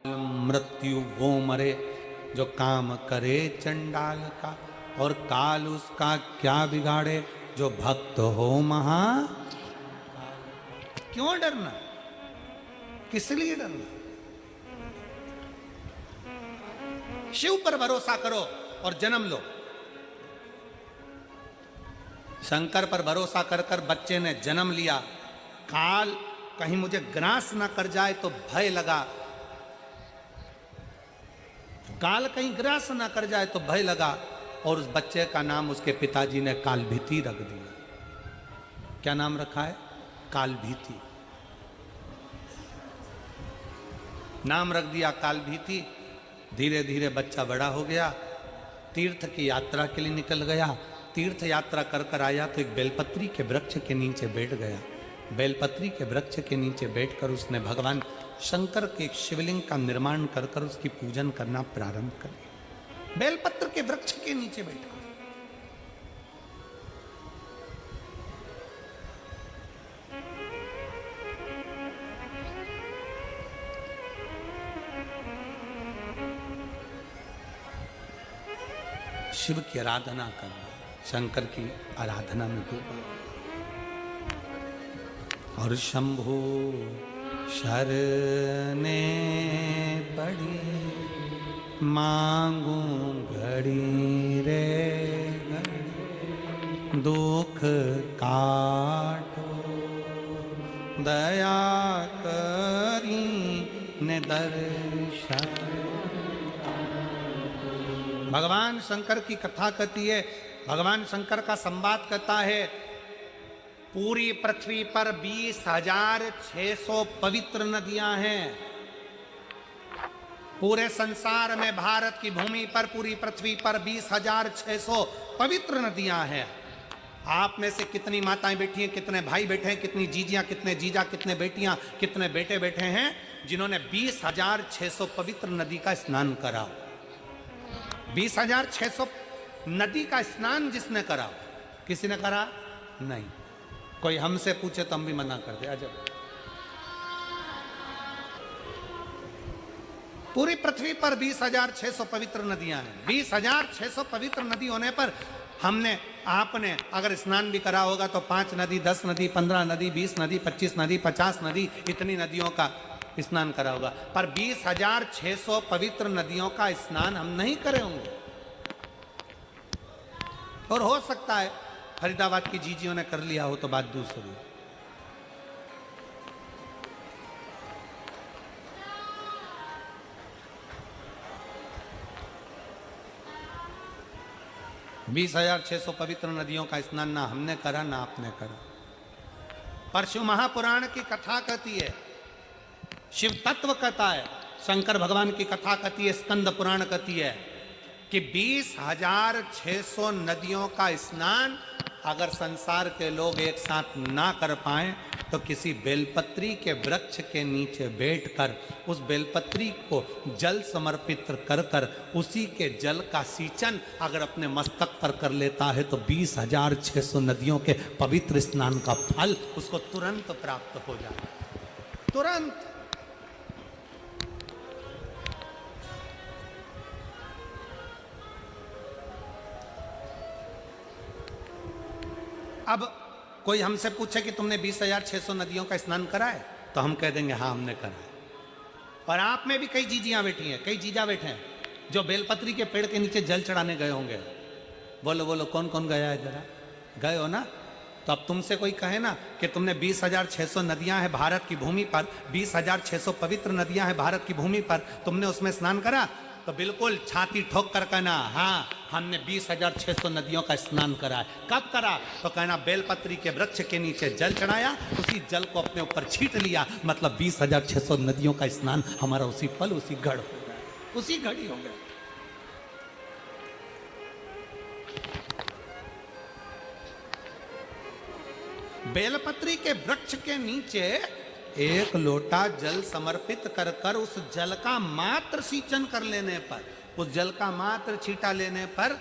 मृत्यु वो मरे जो काम करे चंडाल का, और काल उसका क्या बिगाड़े जो भक्त हो महा। क्यों डरना, किस लिए डरना? शिव पर भरोसा करो और जन्म लो। शंकर पर भरोसा कर कर बच्चे ने जन्म लिया। काल कहीं मुझे ग्रास ना कर जाए तो भय लगा, काल कहीं ग्रास ना कर जाए तो भय लगा, और उस बच्चे का नाम उसके पिताजी ने कालभीति रख दिया। क्या नाम रखा है? कालभीति। नाम रख दिया कालभीति। धीरे धीरे बच्चा बड़ा हो गया, तीर्थ की यात्रा के लिए निकल गया। तीर्थ यात्रा कर कर आया तो एक बेलपत्री के वृक्ष के नीचे बैठ गया। बेलपत्री के वृक्ष के नीचे बैठकर उसने भगवान शंकर के एक शिवलिंग का निर्माण कर कर उसकी पूजन करना प्रारंभ कर दिया। बेलपत्र के वृक्ष के नीचे बैठा। शिव की आराधना करना, शंकर की आराधना में डूबा। और शंभु शरने पड़ी, मांगू घड़ी रे घड़ी, दुख काटो दया करी ने दर्शन। भगवान शंकर की कथा कहती है, भगवान शंकर का संवाद कहता है, पूरी पृथ्वी पर 20,600 पवित्र नदियां हैं। पूरे संसार में भारत की भूमि पर, पूरी पृथ्वी पर 20,600 पवित्र नदियां हैं। आप में से कितनी माताएं बैठी हैं, कितने भाई बैठे हैं, कितनी जीजियां, कितने जीजा, कितने बेटियां, कितने बेटे बैठे हैं जिन्होंने 20,600 पवित्र नदी का स्नान करा? 20,600 नदी का स्नान जिसने करा, किसी ने करा नहीं। कोई हमसे पूछे तो हम भी मना कर दे। अजब, पूरी पृथ्वी पर 20,600 पवित्र नदियां हैं। 20,600 पवित्र नदी होने पर हमने, आपने अगर स्नान भी करा होगा तो 5 नदी, 10 नदी, 15 नदी, 20 नदी, 25 नदी, 50 नदी, इतनी नदियों का स्नान करा होगा। पर 20,600 पवित्र नदियों का स्नान हम नहीं करे होंगे। और हो सकता है फरीदाबाद की जीजियों ने कर लिया हो तो बात दूसरी। 20,600 पवित्र नदियों का स्नान ना हमने करा ना आपने करा। पर शिव महापुराण की कथा कहती है, शिव तत्व कहता है, शंकर भगवान की कथा कहती है, स्कंद पुराण कहती है कि 20,600 नदियों का स्नान अगर संसार के लोग एक साथ ना कर पाए तो किसी बेलपत्री के वृक्ष के नीचे बैठकर उस बेलपत्री को जल समर्पित कर कर उसी के जल का सींचन अगर अपने मस्तक पर कर लेता है तो 20,600 नदियों के पवित्र स्नान का फल उसको तुरंत प्राप्त हो जाता है। तुरंत। अब कोई हमसे पूछे कि तुमने 20,600 नदियों का स्नान करा है, तो हम कह देंगे हाँ हमने करा है। और आप में भी कई जीजियां बैठी हैं, कई जीजा बैठे हैं जो बेलपत्री के पेड़ के नीचे जल चढ़ाने गए होंगे। बोलो बोलो कौन कौन गया है, जरा गए हो ना? तो अब तुमसे कोई कहे ना कि तुमने 20,600 नदियां हैं भारत की भूमि पर, 20,600 पवित्र नदियां हैं भारत की भूमि पर, तुमने उसमें स्नान करा, तो बिल्कुल छाती ठोक कर कहना हाँ हमने 20,600 नदियों का स्नान करा है। कब करा? तो कहना बेलपत्री के वृक्ष के नीचे जल चढ़ाया, उसी जल को अपने ऊपर छींट लिया, मतलब 20,600 नदियों का स्नान हमारा उसी पल उसी घड़ हो गया, उसी घड़ी हो गया। बेलपत्री के वृक्ष के नीचे एक लोटा जल समर्पित कर कर उस जल का मात्र सींचन कर लेने पर, उस जल का मात्र छींटा लेने पर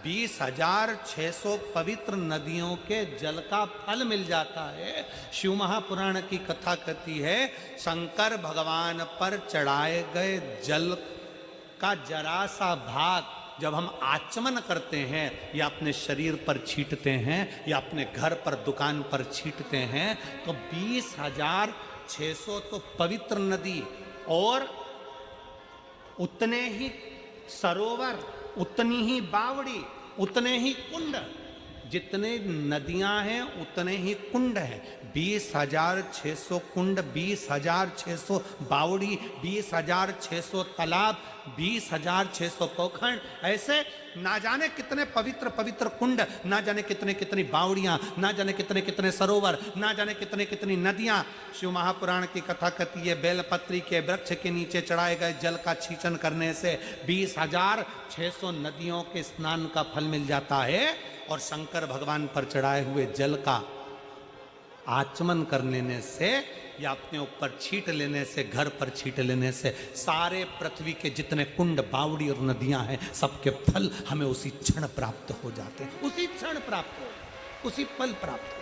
20,600 पवित्र नदियों के जल का फल मिल जाता है। शिव महापुराण की कथा कहती है, शंकर भगवान पर चढ़ाए गए जल का जरा सा भाग जब हम आचमन करते हैं या अपने शरीर पर छींटते हैं या अपने घर पर दुकान पर छींटते हैं तो 20,600 तो पवित्र नदी और उतने ही सरोवर, उतनी ही बावड़ी, उतने ही कुंड, जितने नदियां हैं उतने ही कुंड हैं। 20,600 कुंड, 20,600 बावड़ी, 20,600 तालाब, 20,600 पोखर, ऐसे ना जाने कितने पवित्र पवित्र कुंड, ना जाने कितने कितनी बावड़ियां, ना जाने कितने कितने सरोवर, ना जाने कितने कितनी नदियां। शिव महापुराण की कथा कहती है, बेलपत्री के वृक्ष के नीचे चढ़ाए गए जल का छींचन करने से 20,600 नदियों के स्नान का फल मिल जाता है और शंकर भगवान पर चढ़ाए हुए जल का आचमन कर लेने से या अपने ऊपर छींट लेने से, घर पर छींट लेने से सारे पृथ्वी के जितने कुंड, बावड़ी और नदियां हैं सबके फल हमें उसी क्षण प्राप्त हो जाते हैं, उसी क्षण प्राप्त हो, उसी पल प्राप्त हो।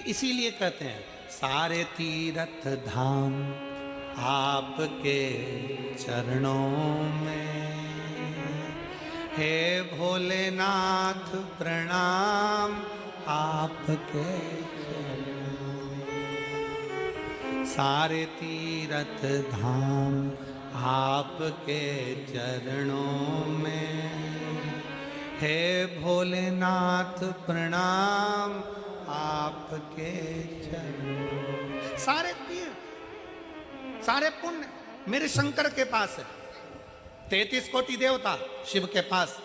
इसीलिए कहते हैं सारे तीर्थ धाम आपके चरणों में, हे भोलेनाथ प्रणाम आपके चरणों में। सारे तीर्थ धाम आपके चरणों में, हे भोलेनाथ प्रणाम आपके चरणों। सारे तीर्थ, सारे पुण्य मेरे शंकर के पास है। 33 कोटि देवता शिव के पास।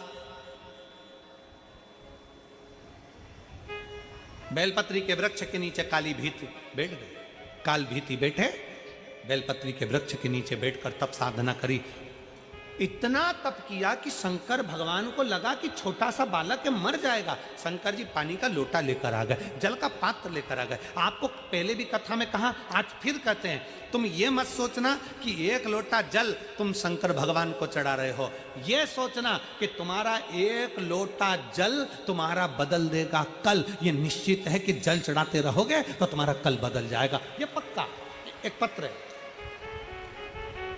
बेलपत्री के वृक्ष के नीचे काली भीति बैठ गए, काल भीति बैठे बेलपत्री के वृक्ष के नीचे बैठकर तप साधना करी। इतना तप किया कि शंकर भगवान को लगा कि छोटा सा बालक है, मर जाएगा। शंकर जी पानी का लोटा लेकर आ गए, जल का पात्र लेकर आ गए। आपको पहले भी कथा में कहा, आज फिर कहते हैं, तुम ये मत सोचना कि एक लोटा जल तुम शंकर भगवान को चढ़ा रहे हो। ये सोचना कि तुम्हारा एक लोटा जल तुम्हारा बदल देगा कल। ये निश्चित है कि जल चढ़ाते रहोगे तो तुम्हारा कल बदल जाएगा। ये पक्का। एक पत्र है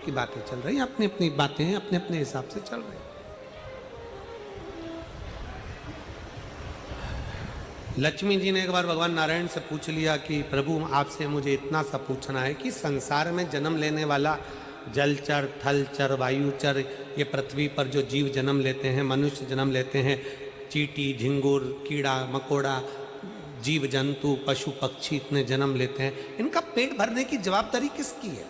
की बातें चल रही हैं, अपनी अपनी बातें हैं, अपने अपने हिसाब से चल रही। लक्ष्मी जी ने एक बार भगवान नारायण से पूछ लिया कि प्रभु आपसे मुझे इतना सा पूछना है कि संसार में जन्म लेने वाला जलचर, थलचर, वायुचर, ये पृथ्वी पर जो जीव जन्म लेते हैं, मनुष्य जन्म लेते हैं, चींटी, झिंगुर, कीड़ा मकोड़ा, जीव जंतु, पशु पक्षी इतने जन्म लेते हैं, इनका पेट भरने की जवाबदारी किसकी है?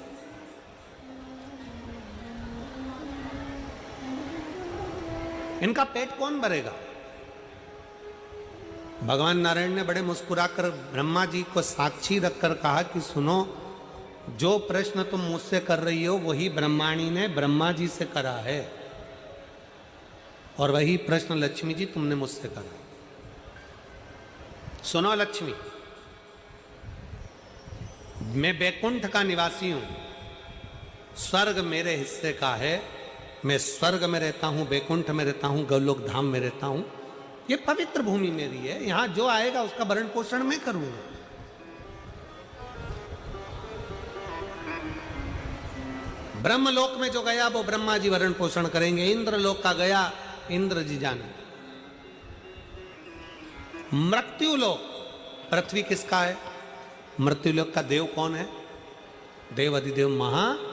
इनका पेट कौन भरेगा? भगवान नारायण ने बड़े मुस्कुराकर ब्रह्मा जी को साक्षी रखकर कहा कि सुनो, जो प्रश्न तुम मुझसे कर रही हो वही ब्रह्माणी ने ब्रह्मा जी से करा है और वही प्रश्न लक्ष्मी जी तुमने मुझसे करा। सुनो लक्ष्मी, मैं बैकुंठ का निवासी हूं, स्वर्ग मेरे हिस्से का है। मैं स्वर्ग में रहता हूं, बैकुंठ में रहता हूं, गौलोक धाम में रहता हूं। ये पवित्र भूमि मेरी है, यहां जो आएगा उसका भरण पोषण मैं करूंगा। ब्रह्मलोक में जो गया वो ब्रह्मा जी भरण पोषण करेंगे। इंद्र लोक का गया, इंद्र जी जाने। मृत्यु लोक, पृथ्वी किसका है? मृत्यु लोक का देव कौन है? देव अधिदेव महादेव।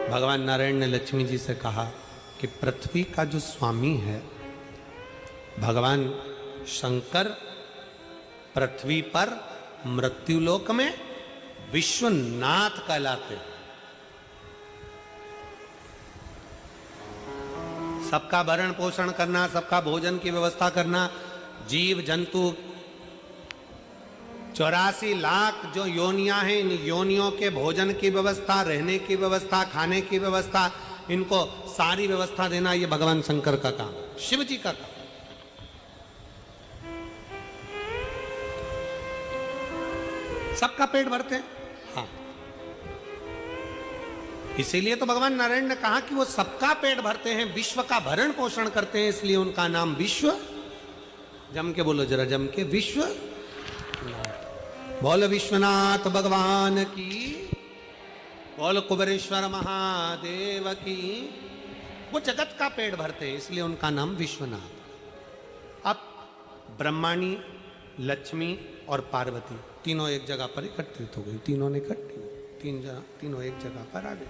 भगवान नारायण ने लक्ष्मी जी से कहा कि पृथ्वी का जो स्वामी है भगवान शंकर, पृथ्वी पर मृत्युलोक में विश्वनाथ कहलाते। सबका भरण पोषण करना, सबका भोजन की व्यवस्था करना, जीव जंतु 84 लाख जो योनियां हैं, इन योनियों के भोजन की व्यवस्था, रहने की व्यवस्था, खाने की व्यवस्था, इनको सारी व्यवस्था देना ये भगवान शंकर का काम, शिव जी का काम। सबका पेट भरते हैं। हाँ, इसीलिए तो भगवान नारायण ने कहा कि वो सबका पेट भरते हैं, विश्व का भरण पोषण करते हैं, इसलिए उनका नाम विश्व। जम के बोलो जरा, जम के, विश्व। बोल विश्वनाथ भगवान की, बोल कुबेरेश्वर महादेव की। वो जगत का पेट भरते हैं, इसलिए उनका नाम विश्वनाथ। अब ब्रह्माणी, लक्ष्मी और पार्वती तीनों एक जगह पर एकत्रित हो गई। तीनों ने तीनों एक जगह पर आ गए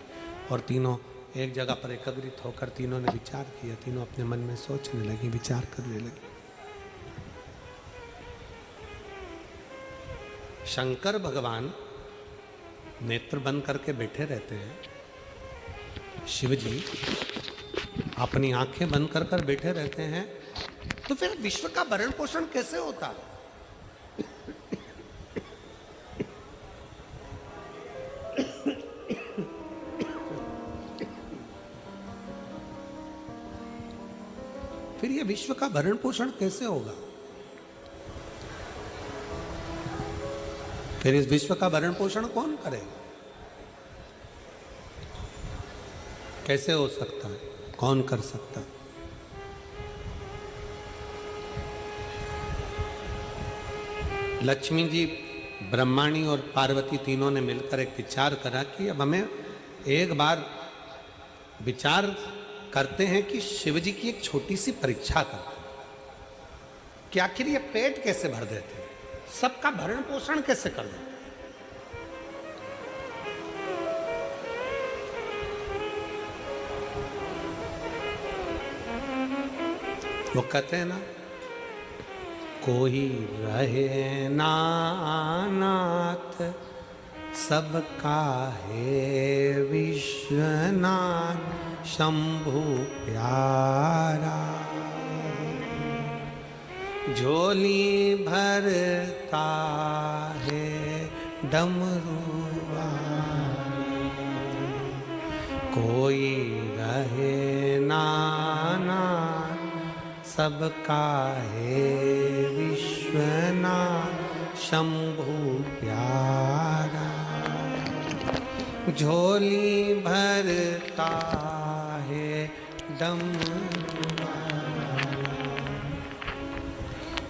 और तीनों एक जगह पर एकत्रित होकर तीनों ने विचार किया। तीनों अपने मन में सोचने लगी, विचार करने लगी। शंकर भगवान नेत्र बंद करके बैठे रहते हैं, शिव जी अपनी आंखें बंद कर कर बैठे रहते हैं, तो फिर विश्व का भरण पोषण कैसे होता है? फिर ये विश्व का भरण पोषण कैसे होगा? फिर इस विश्व का भरण पोषण कौन करेगा? कैसे हो सकता है? कौन कर सकता है? लक्ष्मी जी, ब्रह्माणी और पार्वती तीनों ने मिलकर एक विचार करा कि अब हमें एक बार विचार करते हैं कि शिव जी की एक छोटी सी परीक्षा करते हैं कि आखिर ये पेट कैसे भर देते हैं, सबका भरण पोषण कैसे कर देते हैं। वो कहते हैं ना, कोई रहे ना नाथ सबका है विश्वनाथ शंभु प्यारा, झोली भरता है डमरुआ। कोई रहे ना नाथ सबका है विश्वनाथ शंभु प्यारा, झोली भरता है डमरुआ,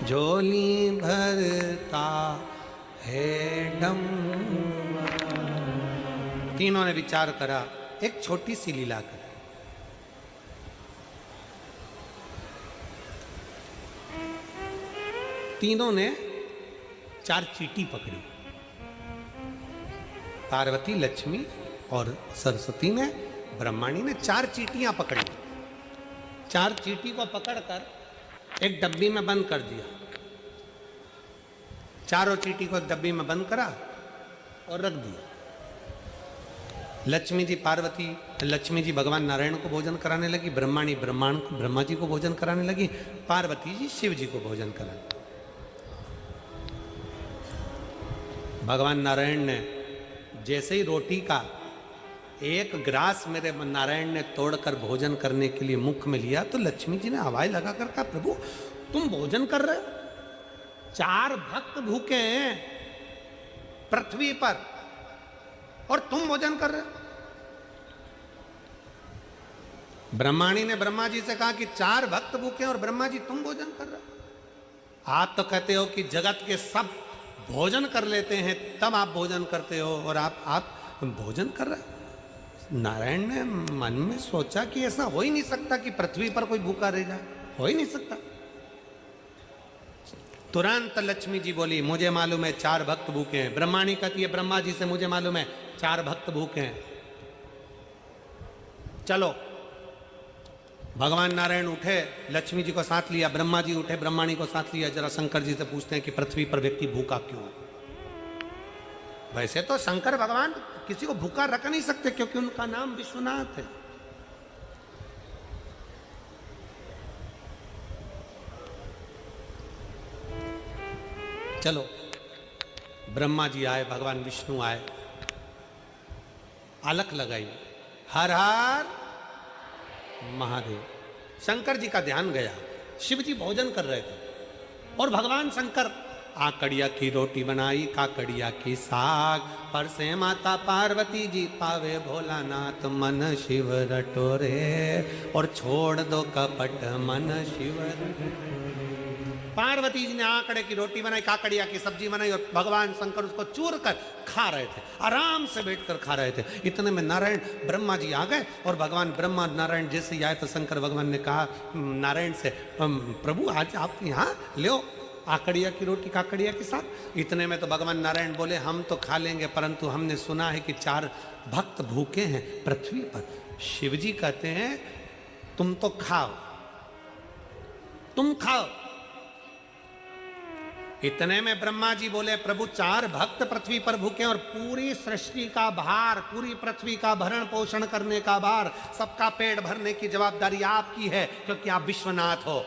झोली भरता है डमरुआ। तीनों ने विचार करा, एक छोटी सी लीला करी। तीनों ने 4 चींटी पकड़ी। पार्वती, लक्ष्मी और सरस्वती ने, ब्रह्माणी ने 4 चींटियां पकड़ी। 4 चींटी को पकड़कर एक डब्बी में बंद कर दिया। चारों चींटी को एक डब्बी में बंद करा और रख दिया। लक्ष्मी जी भगवान नारायण को भोजन कराने लगी, ब्रह्माणी ब्रह्मा जी को भोजन कराने लगी, पार्वती जी शिव जी को भोजन कराने। भगवान नारायण ने जैसे ही रोटी का एक ग्रास मेरे नारायण ने तोड़कर भोजन करने के लिए मुख में लिया, तो लक्ष्मी जी ने आवाज लगाकर कहा, प्रभु तुम भोजन कर रहे हो? 4 भक्त भूखे हैं पृथ्वी पर और तुम भोजन कर रहे हो? ब्रह्माणी ने ब्रह्मा जी से कहा कि 4 भक्त भूखे हैं और ब्रह्मा जी तुम भोजन कर रहे हो? आप तो कहते हो कि जगत के सब भोजन कर लेते हैं तब आप भोजन करते हो और आप भोजन कर रहे हो। नारायण ने मन में सोचा कि ऐसा हो ही नहीं सकता कि पृथ्वी पर कोई भूखा रह जाए, हो ही नहीं सकता। तुरंत लक्ष्मी जी बोली, मुझे मालूम है 4 भक्त भूखे हैं। ब्रह्माणी कहती है ब्रह्मा जी से, मुझे मालूम है 4 भक्त भूखे हैं। चलो, भगवान नारायण उठे, लक्ष्मी जी को साथ लिया, ब्रह्मा जी उठे, ब्रह्माणी को साथ लिया। जरा शंकर जी से पूछते हैं कि पृथ्वी पर व्यक्ति भूखा क्यों है? वैसे तो शंकर भगवान किसी को भूखा रख नहीं सकते क्योंकि उनका नाम विश्वनाथ है। चलो, ब्रह्मा जी आए, भगवान विष्णु आए, अलख लगाई, हर हर महादेव। शंकर जी का ध्यान गया, शिव जी भोजन कर रहे थे और भगवान शंकर आकड़िया की रोटी बनाई, काकड़िया की साग, पर से माता पार्वती जी पावे भोलानाथ मन शिव रटोरे, और छोड़ दो कपट मन शिव रटोरे। पार्वती जी ने आकड़े की रोटी बनाई, काकड़िया की सब्जी बनाई, और भगवान शंकर उसको चूर कर खा रहे थे, आराम से बैठकर खा रहे थे। इतने में नारायण ब्रह्मा जी आ गए, और भगवान ब्रह्मा नारायण जैसे ही आए तो शंकर भगवान ने कहा नारायण से, प्रभु आज आप यहाँ ले आकड़िया की रोटी काकड़िया के साथ। इतने में तो भगवान नारायण बोले हम तो खा लेंगे, परंतु हमने सुना है कि 4 भक्त भूखे हैं पृथ्वी पर। शिव जी कहते हैं तुम तो खाओ, तुम खाओ। इतने में ब्रह्मा जी बोले प्रभु 4 भक्त पृथ्वी पर भूखे, और पूरी सृष्टि का भार, पूरी पृथ्वी का भरण पोषण करने का भार, सबका पेट भरने की जवाबदारी आपकी है, क्योंकि आप विश्वनाथ हो।